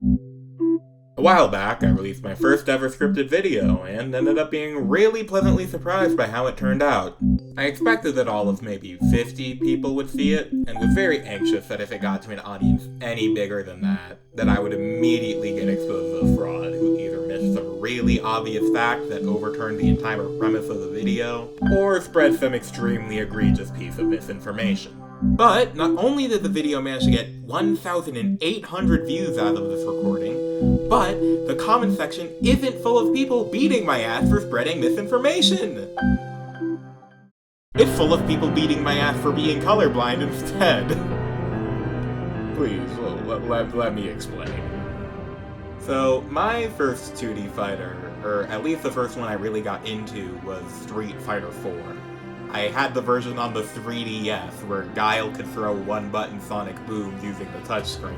A while back, I released my first ever scripted video, and ended up being really pleasantly surprised by how it turned out. I expected that all of maybe 50 people would see it, and was very anxious that if it got to an audience any bigger than that I would immediately get exposed as a fraud who either missed some really obvious fact that overturned the entire premise of the video, or spread some extremely egregious piece of misinformation. But not only did the video manage to get 1,800 views out of this recording, but the comment section isn't full of people beating my ass for spreading misinformation! It's full of people beating my ass for being colorblind instead. Please, let me explain. So, my first 2D fighter, or at least the first one I really got into, was Street Fighter IV. I had the version on the 3DS, where Guile could throw one-button sonic booms using the touchscreen.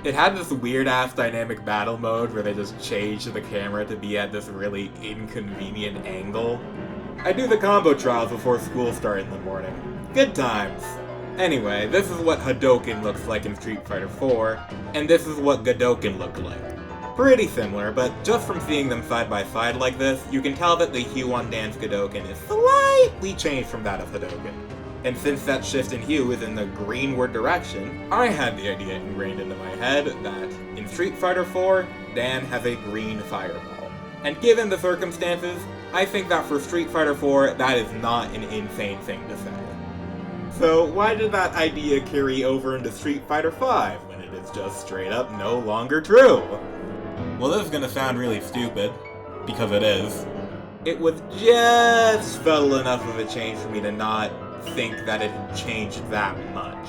It had this weird-ass dynamic battle mode where they just changed the camera to be at this really inconvenient angle. I do the combo trials before school started in the morning. Good times. Anyway, this is what Hadoken looks like in Street Fighter IV, and this is what Gadoken looked like. Pretty similar, but just from seeing them side by side like this, you can tell that the hue on Dan's Gadoken is slightly changed from that of Hadoken. And since that shift in hue is in the greenward direction, I had the idea ingrained into my head that in Street Fighter IV, Dan has a green fireball. And given the circumstances, I think that for Street Fighter IV, that is not an insane thing to say. So why did that idea carry over into Street Fighter V when it is just straight up no longer true? Well, this is gonna sound really stupid, because it is. It was just subtle enough of a change for me to not think that it had changed that much.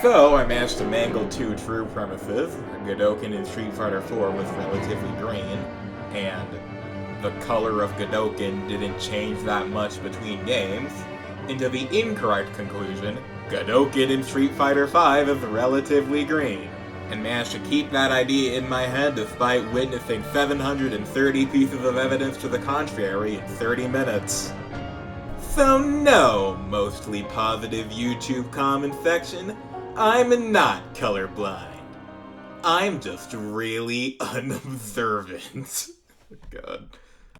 So, I managed to mangle two true premises. Gadoken in Street Fighter IV was relatively green, and the color of Gadoken didn't change that much between games, into the incorrect conclusion, Gadoken in Street Fighter V is relatively green, and managed to keep that idea in my head despite witnessing 730 pieces of evidence to the contrary in 30 minutes. So no, mostly positive YouTube comment section, I'm not colorblind. I'm just really unobservant. God.